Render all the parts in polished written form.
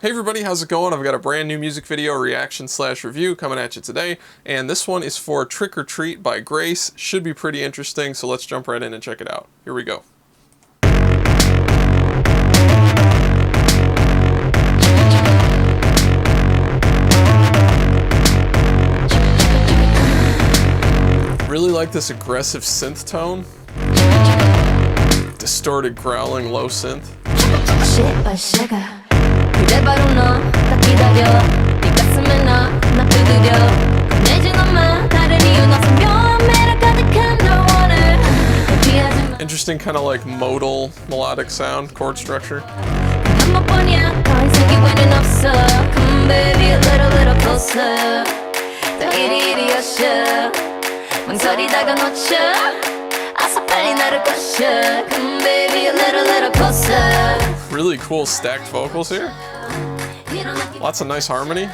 Hey everybody, how's it going? I've got a brand new music video reaction slash review coming at you today, and this one is for Trick or Treat by Grace. Should be pretty interesting, so let's jump right in and check it out. Here we go. Really like this aggressive synth tone. Distorted growling low synth. 그대 바로 너 딱 기다려 네 가슴에 나 두드려 내지 너만 다른 이유는 없으면 매력 가득한 널 원해. Interesting kind of like modal melodic sound chord structure. 한 번뿐이야 더 이상 기회는 없어. Come baby a little closer. 더 이리 오셔. 망설이다가 놓쳐. 어서 빨리 나를 꼬셔. Come baby a little closer. Really cool stacked vocals here. Lots of nice harmony.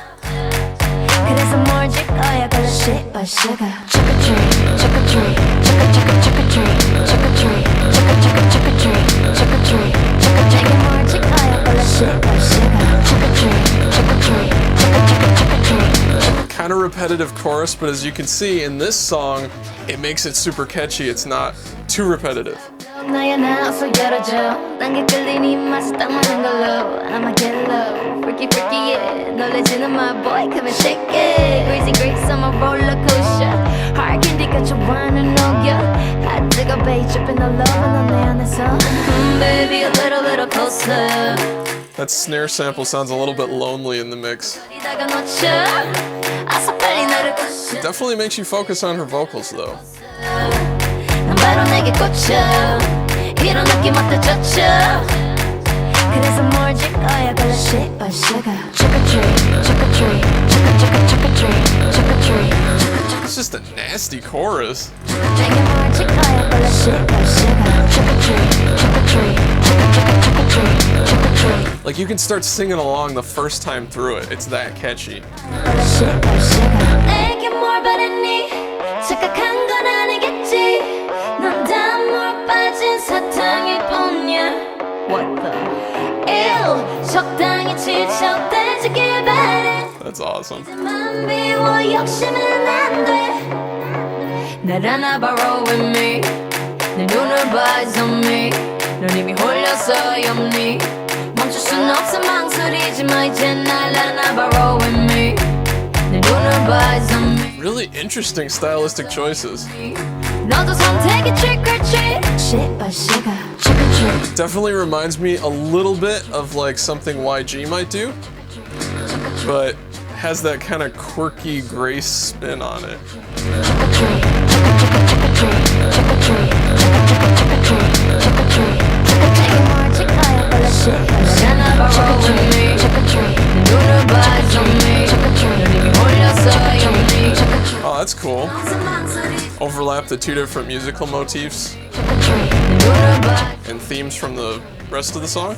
Kind of repetitive chorus, but as you can see in this song, it makes it super catchy. It's not too repetitive. 나야 나 어서 열어줘 난 끌리니 맛이 딱 맞는 걸로 I'ma get low freaky yeah 놀래지는 my boy come and shake it Crazy grace I'm a roller coaster Hard candy가 좋아하는 녹여 아 뜨거 babe dripping all over 넌 내 안에서 baby a little closer That snare sample sounds a little bit lonely in the mix. It definitely makes you focus on her vocals though. 바로 내게 꽂혀 이런 느낌 어때 좋죠 그래서 뭘 줄 거야 걸려 shit by sugar Trick or treat Trick or treat It's just a nasty chorus 내게 뭘 줄 거야 걸려 shit by sugar Trick or treat Like you can start singing along the first time through it. It's that catchy. Shit by sugar 내게 뭘 바랬니 착각한 건 아니겠지 What the? Ew, 적당히 지쳐대지길 바래. That's awesome. 날 안아봐 roll with me. 내 눈을 봐 eyes on me. 넌 이미 홀려서 엽니. 멈출 순 없어 망설이지 마 이제 날 안아봐 roll with me. 내 눈을 봐 eyes on me. Really interesting stylistic choices. Definitely reminds me a little bit of like something YG might do, but has that kind of quirky Grace spin on it. Oh, that's cool. Overlap the two different musical motifs and themes from the rest of the song.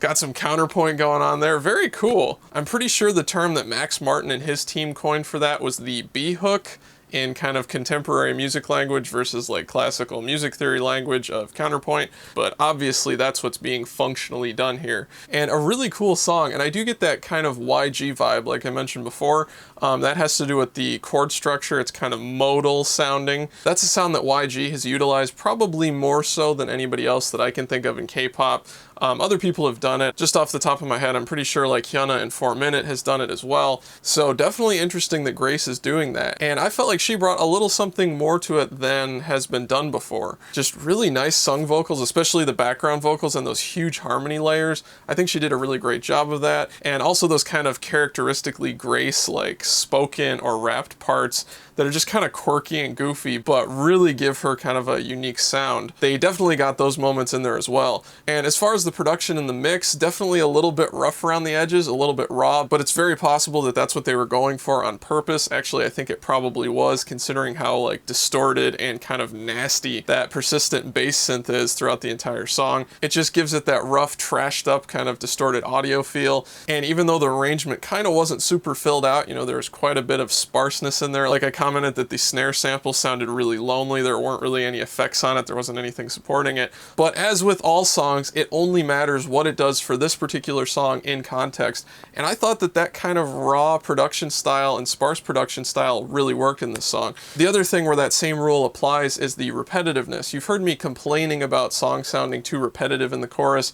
Got some counterpoint going on there. Very cool. I'm pretty sure the term that Max Martin and his team coined for that was the B hook in kind of contemporary music language versus like classical music theory language of counterpoint, but obviously that's what's being functionally done here. And a really cool song, and I do get that kind of YG vibe like I mentioned before. That has to do with the chord structure. It's kind of modal sounding. That's a sound that YG has utilized probably more so than anybody else that I can think of in K-pop. Other people have done it. Just off the top of my head, I'm pretty sure like Hyuna in 4 Minute has done it as well. So definitely interesting that Grace is doing that. And I felt like she brought a little something more to it than has been done before. Just really nice sung vocals, especially the background vocals and those huge harmony layers. I think she did a really great job of that. And also those kind of characteristically Grace like spoken or rapped parts that are just kind of quirky and goofy, but really give her kind of a unique sound. They definitely got those moments in there as well. And as far as the the production and the mix, definitely a little bit rough around the edges, a little bit raw, but it's very possible that that's what they were going for on purpose. Actually, I think it probably was, considering how like distorted and kind of nasty that persistent bass synth is throughout the entire song. It just gives it that rough, trashed up kind of distorted audio feel. And even though the arrangement kind of wasn't super filled out, you know, there was quite a bit of sparseness in there. Like I commented that the snare sample sounded really lonely. There weren't really any effects on it. There wasn't anything supporting it. But as with all songs, it only matters what it does for this particular song in context. And I thought that that kind of raw production style and sparse production style really worked in this song. The other thing where that same rule applies is the repetitiveness. You've heard me complaining about songs sounding too repetitive in the chorus,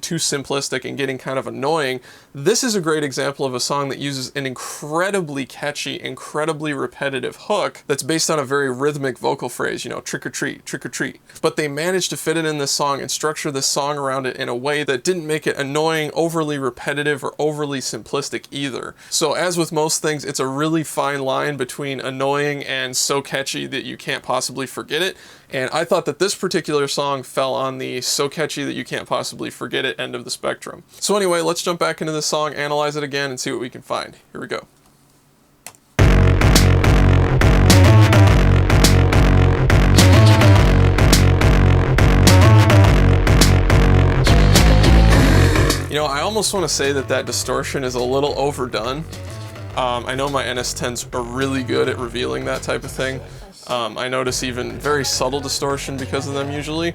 too simplistic and getting kind of annoying. This is a great example of a song that uses an incredibly catchy, incredibly repetitive hook that's based on a very rhythmic vocal phrase, you know, trick or treat, trick or treat. But they managed to fit it in this song and structure this song around it in a way that didn't make it annoying, overly repetitive, or overly simplistic either. So as with most things, it's a really fine line between annoying and so catchy that you can't possibly forget it. And I thought that this particular song fell on the so catchy that you can't possibly forget it end of the spectrum. So anyway, let's jump back into this song, analyze it again, and see what we can find. Here we go. You know, I almost want to say that that distortion is a little overdone. I know my NS10s are really good at revealing that type of thing. I notice even very subtle distortion because of them usually.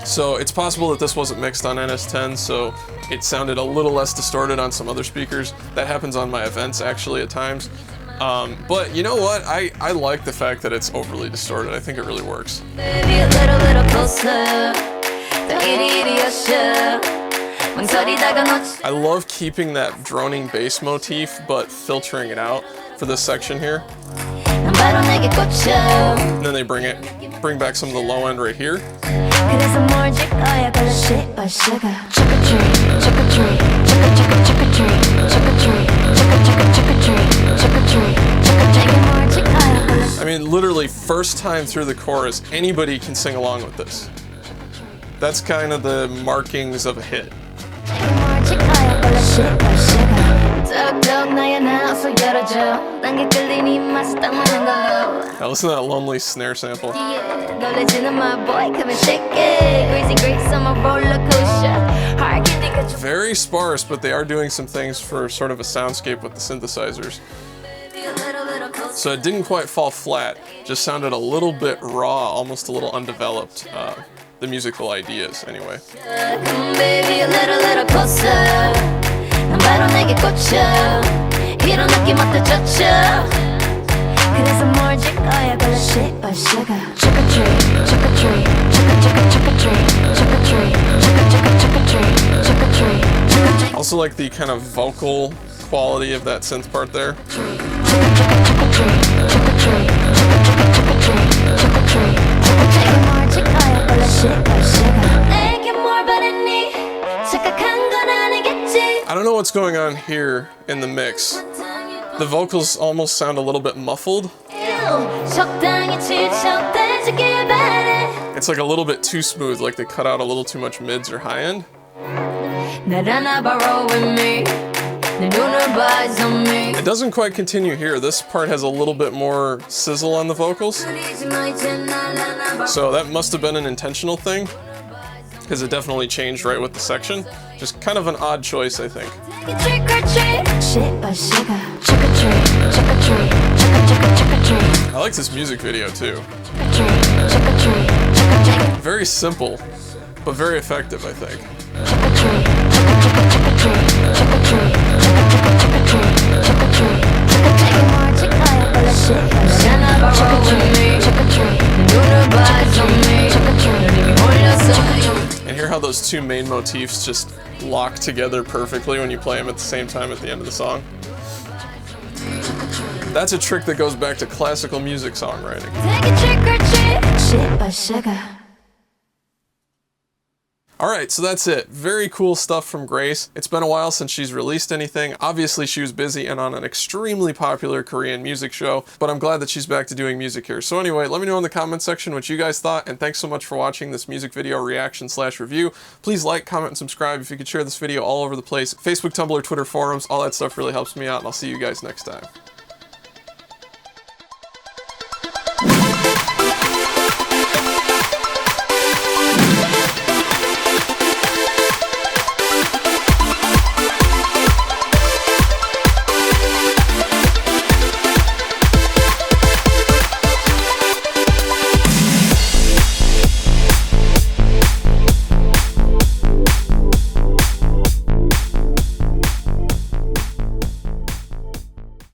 So it's possible that this wasn't mixed on NS10, so it sounded a little less distorted on some other speakers. That happens on my events actually at times. But you know what? I like the fact that it's overly distorted. I think it really works. Baby, a little closer. I love keeping that droning bass motif, but filtering it out for this section here. And then they bring back some of the low end right here. I mean, literally first time through the chorus, anybody can sing along with this. That's kind of the markings of a hit. Now listen to that lonely snare sample. Very sparse, but they are doing some things for sort of a soundscape with the synthesizers. So it didn't quite fall flat, just sounded a little bit raw, almost a little undeveloped. The musical ideas, anyway. Baby, a little closer. Also like the kind of vocal quality of that synth part there. I don't know what's going on here in the mix. The vocals almost sound a little bit muffled. It's like a little bit too smooth, like they cut out a little too much mids or high end. It doesn't quite continue here. This part has a little bit more sizzle on the vocals. So that must have been an intentional thing, because it definitely changed right with the section. Just kind of an odd choice, I think. I like this music video too. Very simple, but very effective, I think. And hear how those two main motifs just lock together perfectly when you play them at the same time at the end of the song. That's a trick that goes back to classical music songwriting. All right, so that's it. Very cool stuff from Grace. It's been a while since she's released anything. Obviously, she was busy and on an extremely popular Korean music show, but I'm glad that she's back to doing music here. So anyway, let me know in the comment section what you guys thought, and thanks so much for watching this music video reaction/review. Please like, comment, and subscribe. If you could share this video all over the place, Facebook, Tumblr, Twitter, forums, all that stuff really helps me out, and I'll see you guys next time.